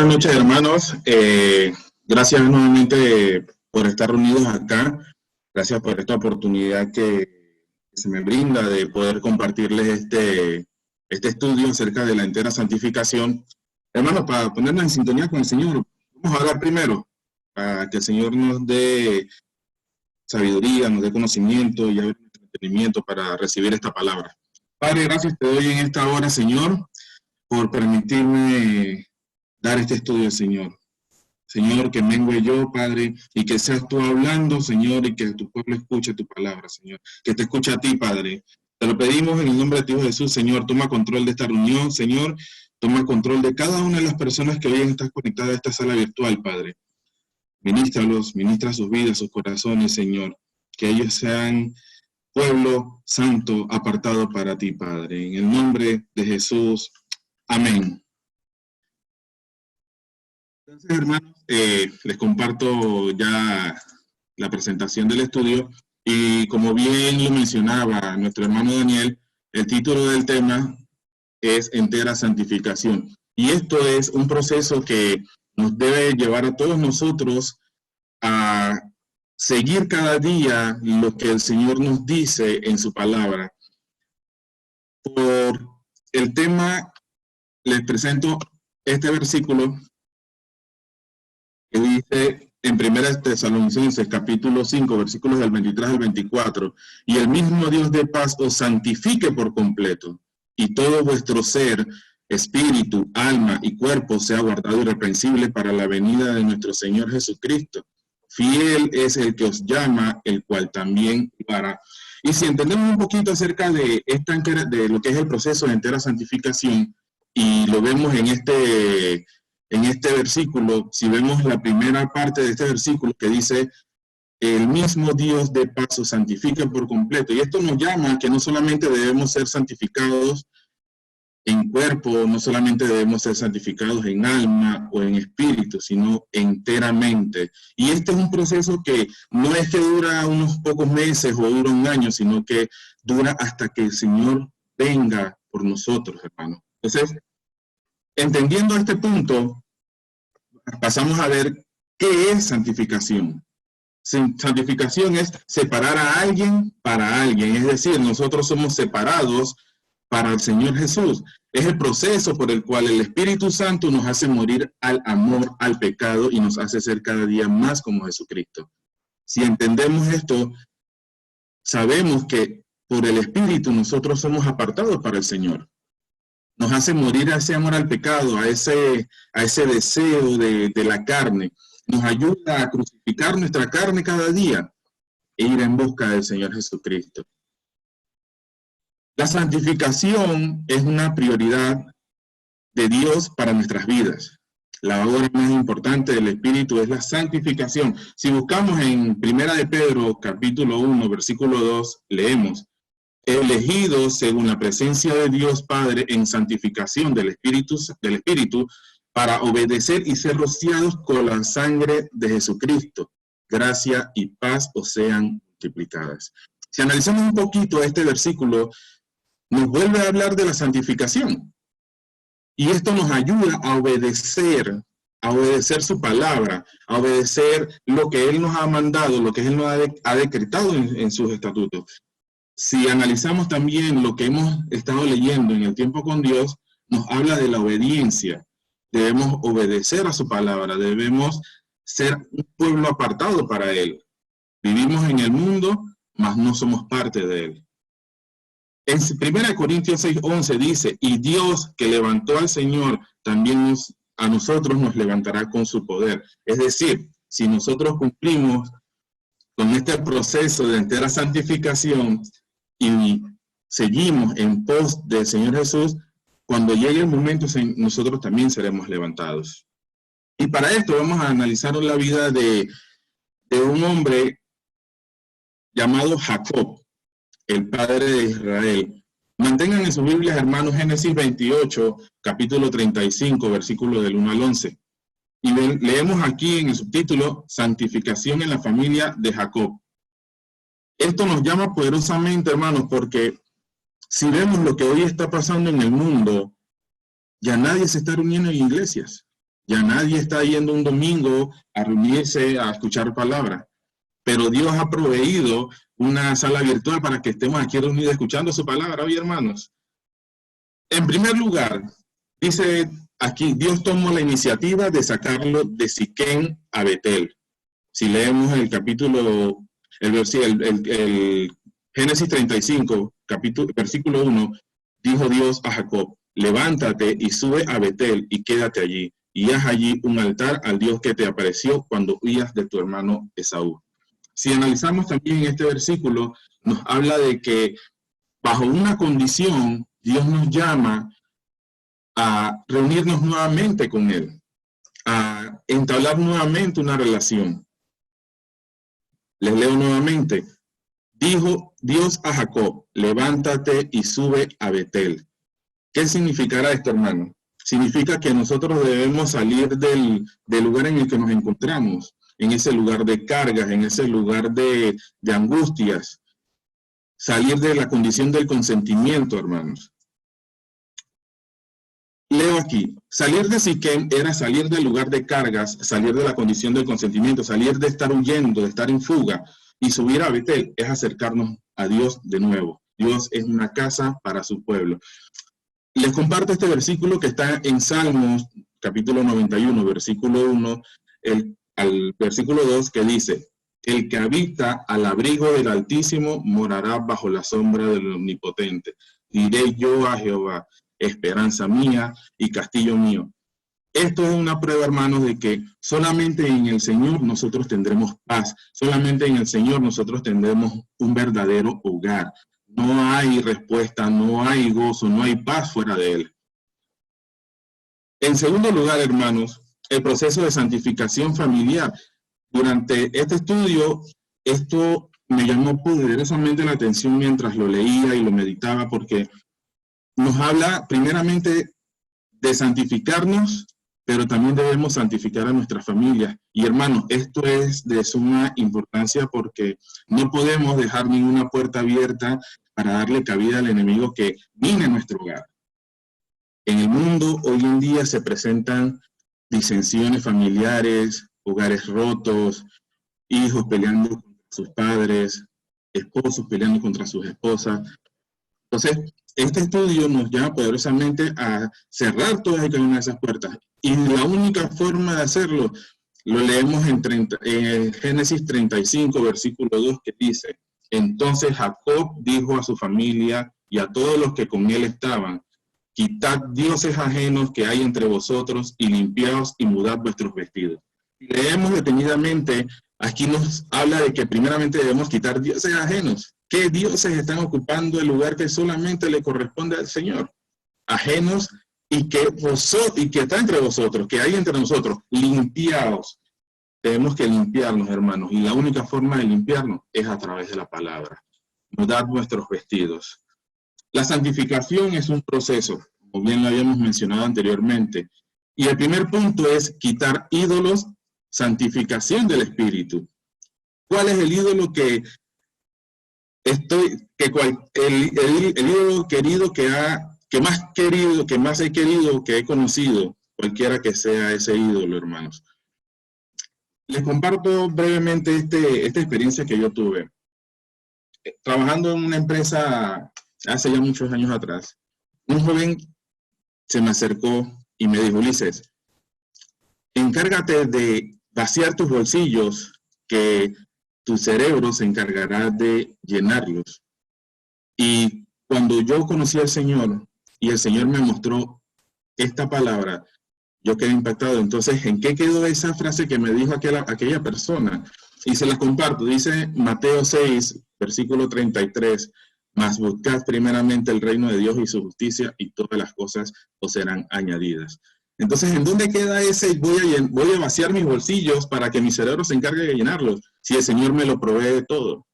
Buenas noches, hermanos. Gracias nuevamente por estar reunidos acá. Gracias por esta oportunidad que se me brinda de poder compartirles este estudio acerca de la entera santificación. Hermanos, para ponernos en sintonía con el Señor, vamos a orar primero, para que el Señor nos dé sabiduría, nos dé conocimiento y entendimiento para recibir esta palabra. Padre, gracias te doy en esta hora, Señor, por permitirme dar este estudio, Señor. Señor, que mengue yo, Padre, y que seas tú hablando, Señor, y que tu pueblo escuche tu palabra, Señor. Que te escuche a ti, Padre. Te lo pedimos en el nombre de Dios Jesús, Señor. Toma control de esta reunión, Señor. Toma control de cada una de las personas que hoy están conectadas a esta sala virtual, Padre. Ministralos, ministra sus vidas, sus corazones, Señor. Que ellos sean pueblo santo apartado para ti, Padre. En el nombre de Jesús. Amén. Entonces, hermanos, les comparto ya la presentación del estudio y como bien lo mencionaba nuestro hermano Daniel, el título del tema es entera santificación. Y esto es un proceso que nos debe llevar a todos nosotros a seguir cada día lo que el Señor nos dice en su palabra. Por el tema, les presento este versículo que dice en 1 Tesalonicenses capítulo 5, versículos del 23 al 24, y el mismo Dios de paz os santifique por completo, y todo vuestro ser, espíritu, alma y cuerpo sea guardado irreprensible para la venida de nuestro Señor Jesucristo. Fiel es el que os llama, el cual también lo hará. Y si entendemos un poquito acerca de lo que es el proceso de entera santificación, y lo vemos en este versículo, si vemos la primera parte de este versículo que dice, el mismo Dios de paz os santifica por completo. Y esto nos llama que no solamente debemos ser santificados en cuerpo, no solamente debemos ser santificados en alma o en espíritu, sino enteramente. Y este es un proceso que no es que dura unos pocos meses o dura un año, sino que dura hasta que el Señor venga por nosotros, hermanos. Entonces, entendiendo este punto, pasamos a ver qué es santificación. Santificación es separar a alguien para alguien, es decir, nosotros somos separados para el Señor Jesús. Es el proceso por el cual el Espíritu Santo nos hace morir al amor, al pecado y nos hace ser cada día más como Jesucristo. Si entendemos esto, sabemos que por el Espíritu nosotros somos apartados para el Señor. Nos hace morir a ese amor al pecado, a ese deseo de la carne. Nos ayuda a crucificar nuestra carne cada día e ir en busca del Señor Jesucristo. La santificación es una prioridad de Dios para nuestras vidas. La obra más importante del Espíritu es la santificación. Si buscamos en 1 de Pedro, capítulo 1, versículo 2, leemos, elegidos según la presencia de Dios Padre en santificación del Espíritu para obedecer y ser rociados con la sangre de Jesucristo. Gracia y paz os sean multiplicadas. Si analizamos un poquito este versículo, nos vuelve a hablar de la santificación. Y esto nos ayuda a obedecer su palabra, a obedecer lo que Él nos ha mandado, lo que Él nos ha decretado en sus estatutos. Si analizamos también lo que hemos estado leyendo en el tiempo con Dios, nos habla de la obediencia. Debemos obedecer a su palabra, debemos ser un pueblo apartado para Él. Vivimos en el mundo, mas no somos parte de Él. En 1 Corintios 6:11 dice, y Dios que levantó al Señor, también a nosotros nos levantará con su poder. Es decir, si nosotros cumplimos con este proceso de entera santificación y seguimos en pos del Señor Jesús, cuando llegue el momento, nosotros también seremos levantados. Y para esto vamos a analizar la vida de un hombre llamado Jacob, el padre de Israel. Mantengan en sus Biblias, hermanos, Génesis 28, capítulo 35, versículo del 1 al 11. Y leemos aquí en el subtítulo, Santificación en la familia de Jacob. Esto nos llama poderosamente, hermanos, porque si vemos lo que hoy está pasando en el mundo, ya nadie se está reuniendo en iglesias. Ya nadie está yendo un domingo a reunirse a escuchar palabra. Pero Dios ha proveído una sala virtual para que estemos aquí reunidos escuchando su palabra hoy, hermanos. En primer lugar, dice aquí, Dios tomó la iniciativa de sacarlo de Siquén a Betel. Si leemos el capítulo, el Génesis 35, versículo 1, dijo Dios a Jacob, levántate y sube a Betel y quédate allí, y haz allí un altar al Dios que te apareció cuando huías de tu hermano Esaú. Si analizamos también este versículo, nos habla de que bajo una condición, Dios nos llama a reunirnos nuevamente con Él, a entablar nuevamente una relación. Les leo nuevamente. Dijo Dios a Jacob, levántate y sube a Betel. ¿Qué significará esto, hermano? Significa que nosotros debemos salir del lugar en el que nos encontramos, en ese lugar de cargas, en ese lugar de angustias, salir de la condición del consentimiento, hermanos. Leo aquí, salir de Siquem era salir del lugar de cargas, salir de la condición del consentimiento, salir de estar huyendo, de estar en fuga, y subir a Betel es acercarnos a Dios de nuevo. Dios es una casa para su pueblo. Les comparto este versículo que está en Salmos, capítulo 91, versículo 1, al versículo 2, que dice, el que habita al abrigo del Altísimo morará bajo la sombra del Omnipotente. Diré yo a Jehová, esperanza mía y castillo mío. Esto es una prueba, hermanos, de que solamente en el Señor nosotros tendremos paz, solamente en el Señor nosotros tendremos un verdadero hogar. No hay respuesta, no hay gozo, no hay paz fuera de Él. En segundo lugar, hermanos, el proceso de santificación familiar. Durante este estudio, esto me llamó poderosamente la atención mientras lo leía y lo meditaba, porque nos habla primeramente de santificarnos, pero también debemos santificar a nuestras familias. Y hermanos, esto es de suma importancia porque no podemos dejar ninguna puerta abierta para darle cabida al enemigo que viene a nuestro hogar. En el mundo hoy en día se presentan disensiones familiares, hogares rotos, hijos peleando contra sus padres, esposos peleando contra sus esposas. Entonces, este estudio nos llama poderosamente a cerrar todas y cada una de esas puertas. Y la única forma de hacerlo, lo leemos en Génesis 35, versículo 2, que dice, entonces Jacob dijo a su familia y a todos los que con él estaban, quitad dioses ajenos que hay entre vosotros y limpiaos y mudad vuestros vestidos. Leemos detenidamente, aquí nos habla de que primeramente debemos quitar dioses ajenos. ¿Qué dioses están ocupando el lugar que solamente le corresponde al Señor? Ajenos y que está entre vosotros, que hay entre nosotros, limpiaos. Tenemos que limpiarnos, hermanos, y la única forma de limpiarnos es a través de la palabra. Mudad vuestros vestidos. La santificación es un proceso, como bien lo habíamos mencionado anteriormente, y el primer punto es quitar ídolos, santificación del espíritu. ¿Cuál es el ídolo el ídolo querido que más he querido, que he conocido, cualquiera que sea ese ídolo, hermanos? Les comparto brevemente esta experiencia que yo tuve. Trabajando en una empresa hace ya muchos años atrás, un joven se me acercó y me dijo, Ulises, encárgate de vaciar tus bolsillos, que tu cerebro se encargará de llenarlos. Y cuando yo conocí al Señor y el Señor me mostró esta palabra, yo quedé impactado. Entonces, ¿en qué quedó esa frase que me dijo aquella persona? Y se las comparto. Dice Mateo 6, versículo 33, mas buscad primeramente el reino de Dios y su justicia, y todas las cosas os serán añadidas. Entonces, ¿en dónde queda ese voy a vaciar mis bolsillos para que mi cerebro se encargue de llenarlos? Si el Señor me lo provee de todo.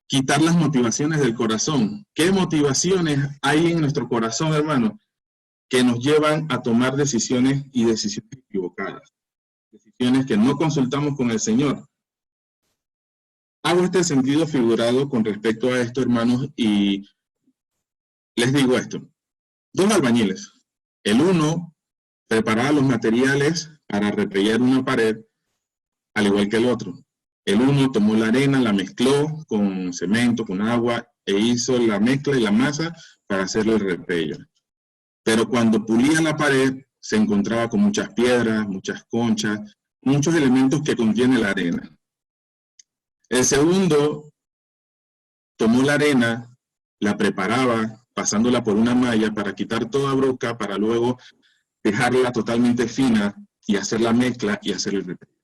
Quitar las motivaciones del corazón. ¿Qué motivaciones hay en nuestro corazón, hermano, que nos llevan a tomar decisiones equivocadas? Decisiones que no consultamos con el Señor. Hago este sentido figurado con respecto a esto, hermanos, y les digo esto. Dos albañiles. El uno Preparaba los materiales para repellar una pared, al igual que el otro. El uno tomó la arena, la mezcló con cemento, con agua, e hizo la mezcla y la masa para hacer el repello. Pero cuando pulía la pared, se encontraba con muchas piedras, muchas conchas, muchos elementos que contiene la arena. El segundo tomó la arena, la preparaba, pasándola por una malla para quitar toda broca, para luego dejarla totalmente fina y hacer la mezcla y hacer el repello.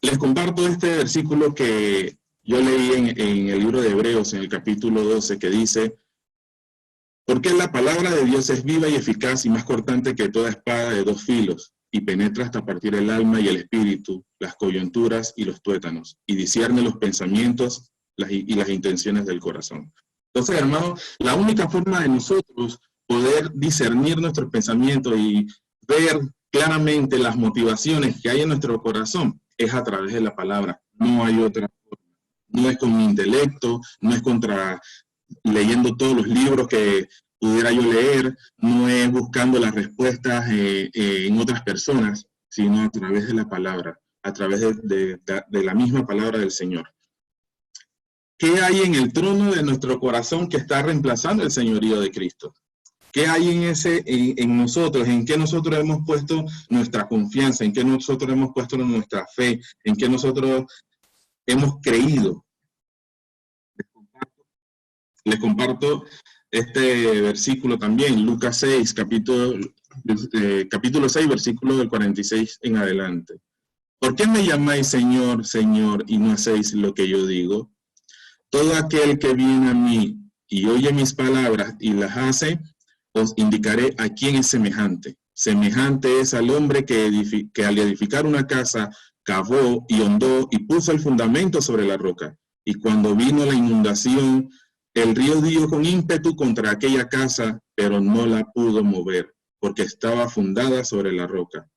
Les comparto este versículo que yo leí en el libro de Hebreos, en el capítulo 12, que dice: porque la palabra de Dios es viva y eficaz y más cortante que toda espada de dos filos, y penetra hasta partir el alma y el espíritu, las coyunturas y los tuétanos, y discierne los pensamientos y las intenciones del corazón. Entonces, hermanos, la única forma de nosotros poder discernir nuestros pensamientos y ver claramente las motivaciones que hay en nuestro corazón es a través de la palabra. No hay otra forma. No es con mi intelecto, no es leyendo todos los libros que pudiera yo leer, no es buscando las respuestas en otras personas, sino a través de la palabra, a través de la misma palabra del Señor. ¿Qué hay en el trono de nuestro corazón que está reemplazando el señorío de Cristo? ¿Qué hay en nosotros? ¿En qué nosotros hemos puesto nuestra confianza? ¿En qué nosotros hemos puesto nuestra fe? ¿En qué nosotros hemos creído? Les comparto este versículo también, Lucas 6, capítulo 6, versículo del 46 en adelante. ¿Por qué me llamáis Señor, Señor, y no hacéis lo que yo digo? Todo aquel que viene a mí y oye mis palabras y las hace, os indicaré a quién es semejante. Semejante es al hombre que al edificar una casa, cavó y hondó y puso el fundamento sobre la roca. Y cuando vino la inundación, el río dio con ímpetu contra aquella casa, pero no la pudo mover, porque estaba fundada sobre la roca.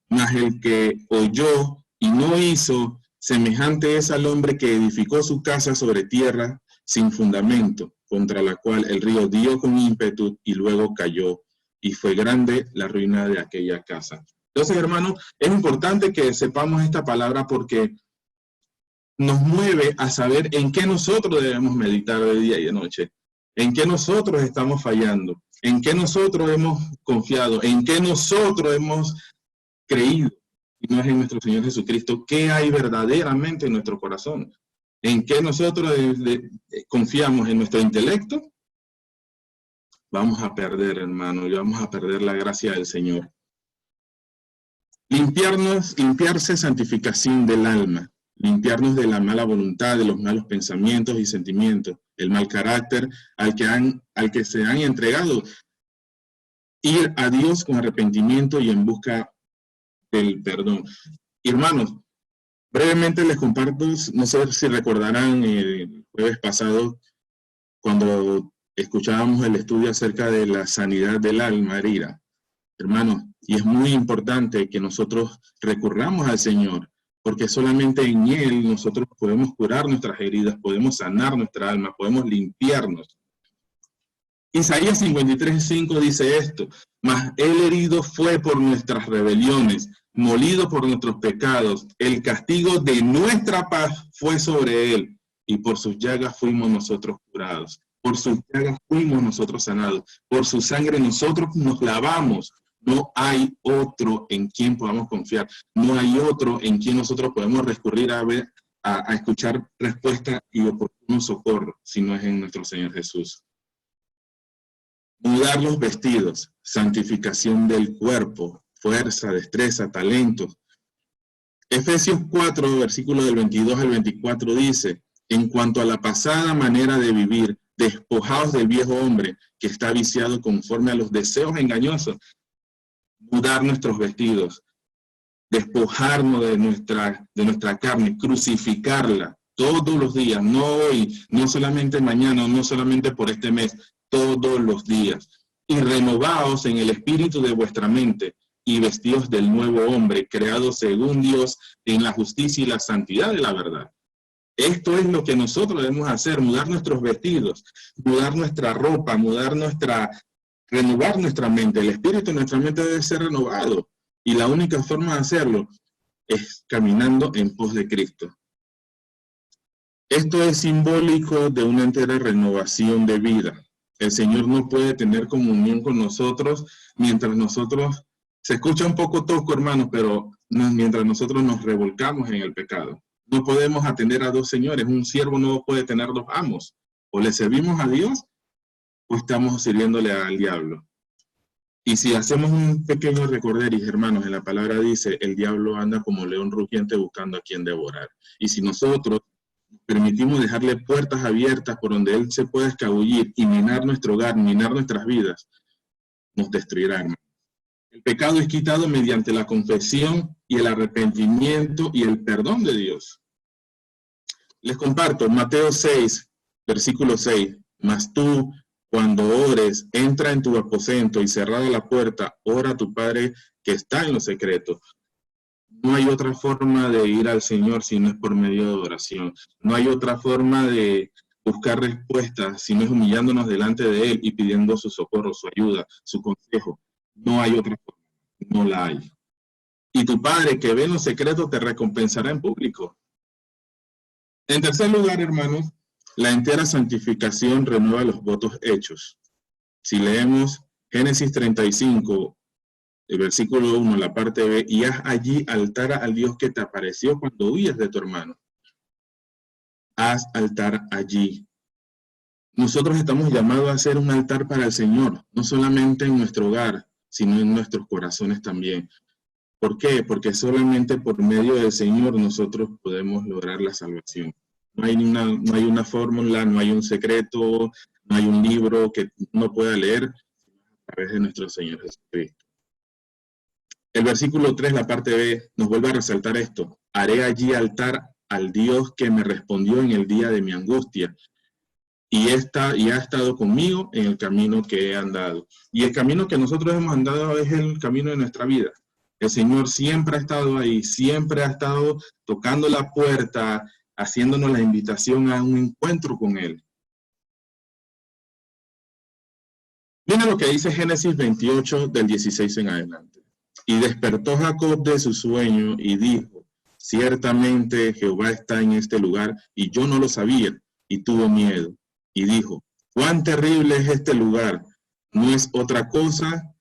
Mas el que oyó y no hizo, semejante es al hombre que edificó su casa sobre tierra sin fundamento, contra la cual el río dio con ímpetu y luego cayó, y fue grande la ruina de aquella casa. Entonces, hermanos, es importante que sepamos esta palabra porque nos mueve a saber en qué nosotros debemos meditar de día y de noche, en qué nosotros estamos fallando, en qué nosotros hemos confiado, en qué nosotros hemos creído, y no es en nuestro Señor Jesucristo. ¿Qué hay verdaderamente en nuestro corazón? ¿En qué nosotros confiamos? ¿En nuestro intelecto? Vamos a perder, hermano, y vamos a perder la gracia del Señor. Limpiarse, santificación del alma. Limpiarnos de la mala voluntad, de los malos pensamientos y sentimientos, el mal carácter al que se han entregado. Ir a Dios con arrepentimiento y en busca del perdón. Hermanos, brevemente les comparto, no sé si recordarán el jueves pasado, cuando escuchábamos el estudio acerca de la sanidad del alma herida. Hermanos, y es muy importante que nosotros recurramos al Señor, porque solamente en Él nosotros podemos curar nuestras heridas, podemos sanar nuestra alma, podemos limpiarnos. Isaías 53:5 dice esto: mas el herido fue por nuestras rebeliones, molido por nuestros pecados, el castigo de nuestra paz fue sobre él, y por sus llagas fuimos nosotros curados, por sus llagas fuimos nosotros sanados, por su sangre nosotros nos lavamos. No hay otro en quien podamos confiar, no hay otro en quien nosotros podemos recurrir a escuchar respuesta y oportuno socorro, si no es en nuestro Señor Jesús. Mudar los vestidos, santificación del cuerpo, fuerza, destreza, talentos. Efesios 4, versículo del 22 al 24 dice: en cuanto a la pasada manera de vivir, despojaos del viejo hombre que está viciado conforme a los deseos engañosos. Mudar nuestros vestidos, despojarnos de nuestra carne, crucificarla todos los días, no hoy, no solamente mañana, no solamente por este mes, todos los días. Y renovaos en el espíritu de vuestra mente y vestidos del nuevo hombre, creado según Dios en la justicia y la santidad de la verdad. Esto es lo que nosotros debemos hacer, mudar nuestros vestidos, mudar nuestra ropa, mudar nuestra renovar nuestra mente. El espíritu de nuestra mente debe ser renovado. Y la única forma de hacerlo es caminando en pos de Cristo. Esto es simbólico de una entera renovación de vida. El Señor no puede tener comunión con nosotros mientras nosotros, se escucha un poco tosco, hermanos, pero mientras nosotros nos revolcamos en el pecado. No podemos atender a dos señores. Un siervo no puede tener dos amos. O le servimos a Dios o estamos sirviéndole al diablo. Y si hacemos un pequeño recorderis, hermanos, en la palabra dice, el diablo anda como león rugiente buscando a quien devorar. Y si nosotros permitimos dejarle puertas abiertas por donde él se pueda escabullir y minar nuestro hogar, minar nuestras vidas, nos destruirá, hermanos. El pecado es quitado mediante la confesión y el arrepentimiento y el perdón de Dios. Les comparto Mateo 6, versículo 6. Mas tú, cuando ores, entra en tu aposento y cerrada la puerta, ora a tu Padre que está en lo secreto. No hay otra forma de ir al Señor si no es por medio de oración. No hay otra forma de buscar respuestas si no es humillándonos delante de Él y pidiendo su socorro, su ayuda, su consejo. No hay otra forma. No la hay. Y tu Padre que ve en lo secreto te recompensará en público. En tercer lugar, hermanos, la entera santificación renueva los votos hechos. Si leemos Génesis 35, el versículo 1, la parte B, y haz allí altar al Dios que te apareció cuando huías de tu hermano. Haz altar allí. Nosotros estamos llamados a hacer un altar para el Señor, no solamente en nuestro hogar, sino en nuestros corazones también. ¿Por qué? Porque solamente por medio del Señor nosotros podemos lograr la salvación. No hay una fórmula, no hay un secreto, no hay un libro que uno pueda leer a través de nuestro Señor Jesucristo. El versículo 3, la parte B, nos vuelve a resaltar esto. Haré allí altar al Dios que me respondió en el día de mi angustia. Y ha estado conmigo en el camino que he andado. Y el camino que nosotros hemos andado es el camino de nuestra vida. El Señor siempre ha estado ahí, siempre ha estado tocando la puerta, haciéndonos la invitación a un encuentro con Él. Miren lo que dice Génesis 28, del 16 en adelante. Y despertó Jacob de su sueño y dijo, ciertamente Jehová está en este lugar, y yo no lo sabía, y tuvo miedo. Y dijo, cuán terrible es este lugar, no es otra cosa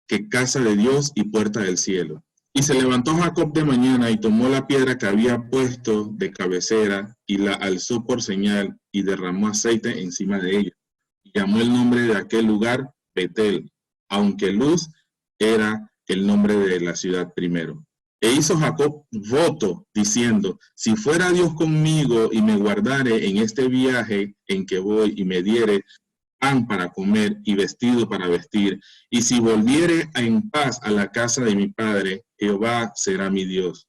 que casa de Dios y puerta del cielo. Y se levantó Jacob de mañana y tomó la piedra que había puesto de cabecera y la alzó por señal y derramó aceite encima de ella. Y llamó el nombre de aquel lugar Betel, aunque Luz era el nombre de la ciudad primero. E hizo Jacob voto, diciendo, si fuera Dios conmigo y me guardare en este viaje en que voy y me diere pan para comer y vestido para vestir, y si volviere en paz a la casa de mi padre, Jehová será mi Dios.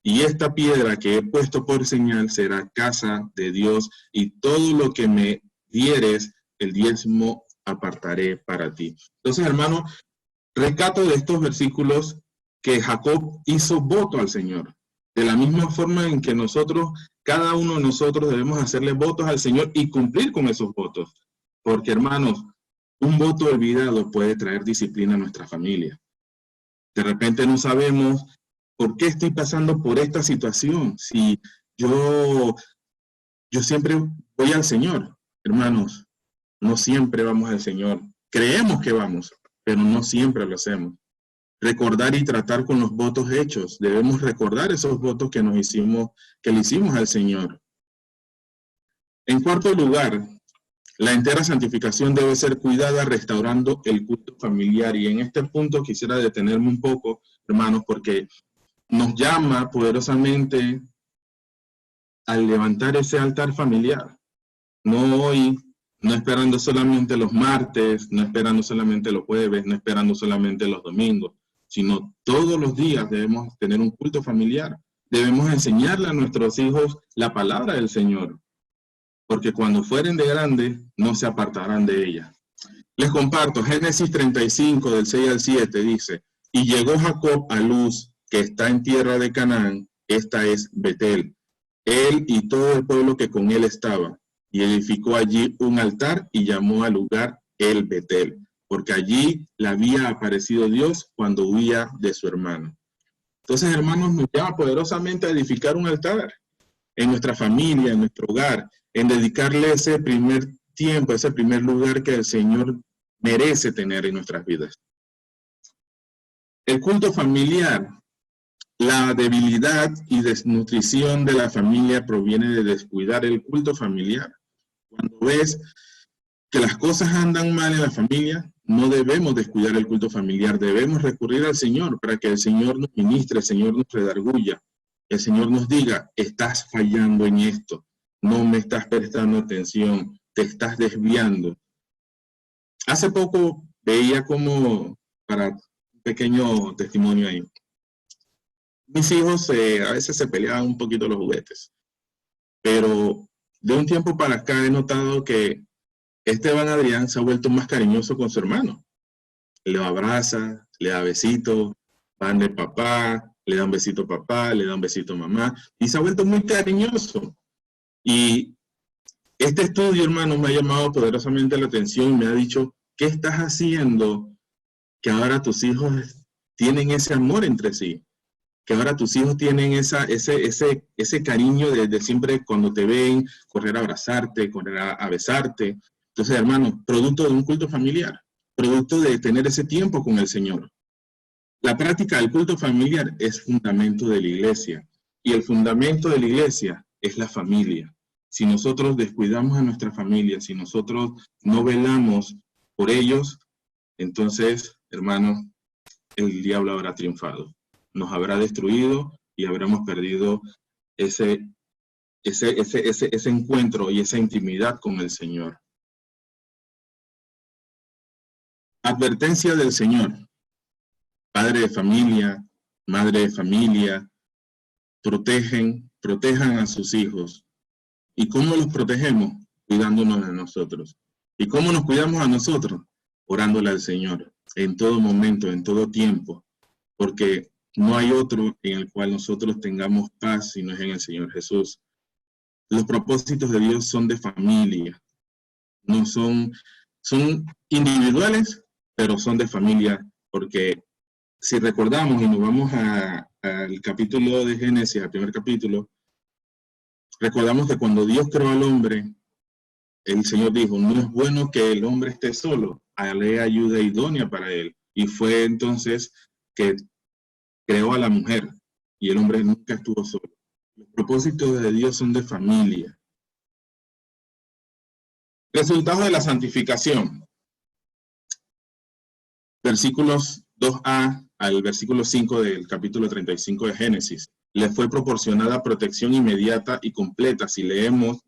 Y esta piedra que he puesto por señal será casa de Dios, y todo lo que me dieres, el diezmo apartaré para ti. Entonces, hermano, rescato de estos versículos que Jacob hizo voto al Señor. De la misma forma en que nosotros, cada uno de nosotros debemos hacerle votos al Señor y cumplir con esos votos. Porque, hermanos, un voto olvidado puede traer disciplina a nuestra familia. De repente no sabemos por qué estoy pasando por esta situación. Si yo siempre voy al Señor, hermanos, no siempre vamos al Señor. Creemos que vamos, pero no siempre lo hacemos. Recordar y tratar con los votos hechos. Debemos recordar esos votos que le hicimos al Señor. En cuarto lugar, la entera santificación debe ser cuidada restaurando el culto familiar. Y en este punto quisiera detenerme un poco, hermanos, porque nos llama poderosamente a levantar ese altar familiar. No hoy, no esperando solamente los martes, no esperando solamente los jueves, no esperando solamente los domingos, sino todos los días debemos tener un culto familiar. Debemos enseñarle a nuestros hijos la palabra del Señor, porque cuando fueren de grandes, no se apartarán de ella. Les comparto, Génesis 35, del 6 al 7, dice, y llegó Jacob a Luz, que está en tierra de Canaán, esta es Betel, él y todo el pueblo que con él estaba, y edificó allí un altar y llamó al lugar el Betel, porque allí le había aparecido Dios cuando huía de su hermano. Entonces, hermanos, nos llama poderosamente a edificar un altar en nuestra familia, en nuestro hogar, en dedicarle ese primer tiempo, ese primer lugar que el Señor merece tener en nuestras vidas. El culto familiar, la debilidad y desnutrición de la familia proviene de descuidar el culto familiar. Cuando ves que las cosas andan mal en la familia, no debemos descuidar el culto familiar, debemos recurrir al Señor para que el Señor nos ministre, el Señor nos redarguya, el Señor nos diga, estás fallando en esto, no me estás prestando atención, te estás desviando. Hace poco veía como, para un pequeño testimonio ahí, mis hijos a veces se peleaban un poquito los juguetes, pero de un tiempo para acá he notado que Esteban Adrián se ha vuelto más cariñoso con su hermano. Lo abraza, le da besitos, van de papá, le da un besito a papá, le da un besito a mamá, y se ha vuelto muy cariñoso. Y este estudio, hermano, me ha llamado poderosamente la atención y me ha dicho, ¿qué estás haciendo que ahora tus hijos tienen ese amor entre sí? Que ahora tus hijos tienen ese cariño de siempre cuando te ven, correr a abrazarte, correr a besarte. Entonces, hermano, producto de un culto familiar, producto de tener ese tiempo con el Señor. La práctica del culto familiar es fundamento de la iglesia, y el fundamento de la iglesia es la familia. Si nosotros descuidamos a nuestra familia, si nosotros no velamos por ellos, entonces, hermano, el diablo habrá triunfado. Nos habrá destruido y habremos perdido ese encuentro y esa intimidad con el Señor. Advertencia del Señor. Padre de familia, madre de familia, protejan a sus hijos. ¿Y cómo los protegemos? Cuidándonos de nosotros. ¿Y cómo nos cuidamos a nosotros? Orándole al Señor en todo momento, en todo tiempo, porque no hay otro en el cual nosotros tengamos paz si no es en el Señor Jesús. Los propósitos de Dios son de familia, no son individuales, pero son de familia, porque si recordamos y nos vamos al capítulo de Génesis, al primer capítulo, recordamos que cuando Dios creó al hombre, el Señor dijo, no es bueno que el hombre esté solo, haré ayuda idónea para él. Y fue entonces que creó a la mujer, y el hombre nunca estuvo solo. Los propósitos de Dios son de familia. Resultados de la santificación. Versículos 2a al versículo 5 del capítulo 35 de Génesis. Le fue proporcionada protección inmediata y completa. Si leemos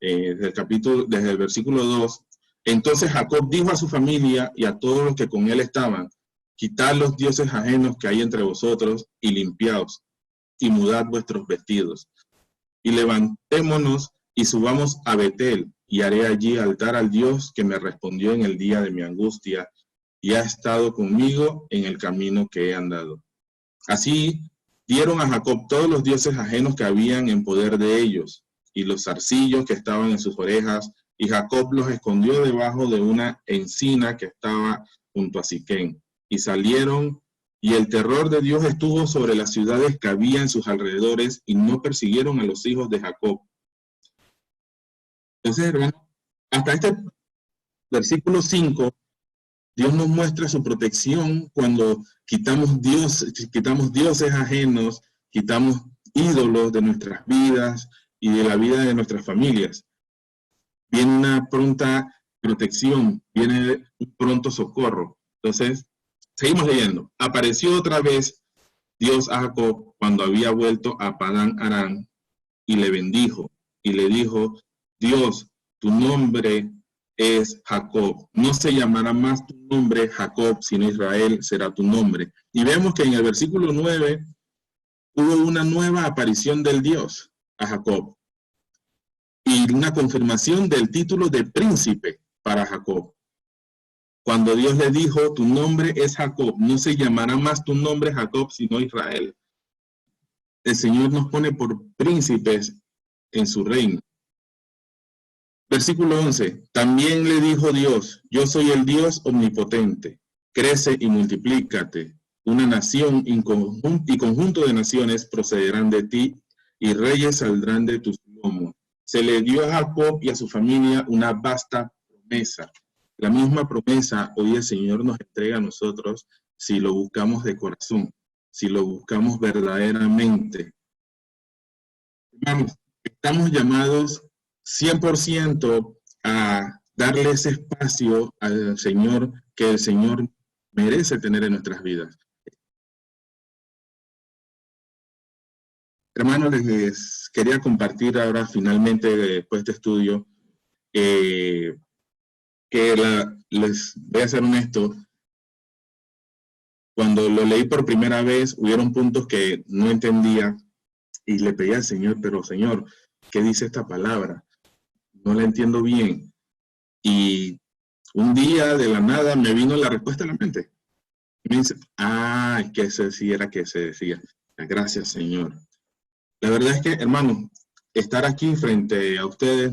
desde el versículo 2, entonces Jacob dijo a su familia y a todos los que con él estaban, quitad los dioses ajenos que hay entre vosotros y limpiaos, y mudad vuestros vestidos. Y levantémonos y subamos a Betel, y haré allí altar al Dios que me respondió en el día de mi angustia, y ha estado conmigo en el camino que he andado. Así dieron a Jacob todos los dioses ajenos que habían en poder de ellos, y los zarcillos que estaban en sus orejas, y Jacob los escondió debajo de una encina que estaba junto a Siquén. Y salieron, y el terror de Dios estuvo sobre las ciudades que había en sus alrededores, y no persiguieron a los hijos de Jacob. Entonces, hermano, hasta este versículo 5, Dios nos muestra su protección cuando quitamos dioses ajenos, quitamos ídolos de nuestras vidas y de la vida de nuestras familias. Viene una pronta protección, viene un pronto socorro. Entonces, seguimos leyendo. Apareció otra vez Dios a Jacob cuando había vuelto a Padán Aram y le bendijo y le dijo, Dios, tu nombre es Jacob, no se llamará más tu nombre Jacob, sino Israel será tu nombre. Y vemos que en el versículo 9 hubo una nueva aparición del Dios a Jacob y una confirmación del título de príncipe para Jacob. Cuando Dios le dijo, tu nombre es Jacob, no se llamará más tu nombre Jacob, sino Israel. El Señor nos pone por príncipes en su reino. Versículo 11. También le dijo Dios, yo soy el Dios omnipotente. Crece y multiplícate. Una nación y conjunto de naciones procederán de ti, y reyes saldrán de tus lomos. Se le dio a Jacob y a su familia una vasta promesa. La misma promesa hoy el Señor nos entrega a nosotros si lo buscamos de corazón, si lo buscamos verdaderamente. Hermanos, estamos llamados 100% a darle ese espacio al Señor que el Señor merece tener en nuestras vidas. Hermanos, les quería compartir ahora finalmente, después de este estudio, les voy a ser honesto, cuando lo leí por primera vez, hubieron puntos que no entendía y le pedí al Señor, pero Señor, ¿qué dice esta palabra? No la entiendo bien. Y un día de la nada me vino la respuesta a la mente. Y me dice, es que ese sí era que se decía. Gracias, Señor. La verdad es que, hermano, estar aquí frente a ustedes,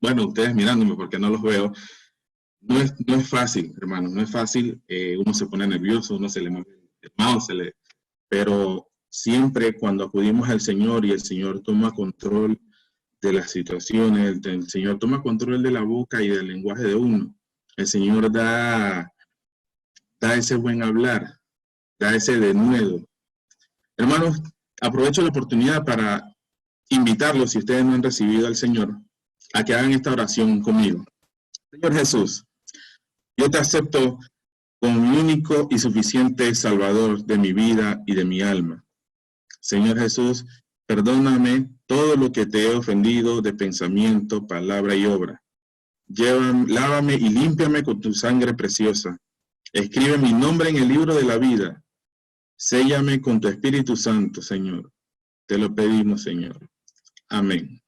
bueno, ustedes mirándome porque no los veo, no es fácil, hermano, no es fácil. Uno se pone nervioso, uno se le mueve el mouse, pero siempre cuando acudimos al Señor y el Señor toma control de las situaciones, el Señor toma control de la boca y del lenguaje de uno. El Señor da ese buen hablar, da ese denuedo. Hermanos, aprovecho la oportunidad para invitarlos, si ustedes no han recibido al Señor, a que hagan esta oración conmigo. Señor Jesús, yo te acepto como mi único y suficiente Salvador de mi vida y de mi alma. Señor Jesús, perdóname todo lo que te he ofendido de pensamiento, palabra y obra. Lávame y límpiame con tu sangre preciosa. Escribe mi nombre en el libro de la vida. Séllame con tu Espíritu Santo, Señor. Te lo pedimos, Señor. Amén.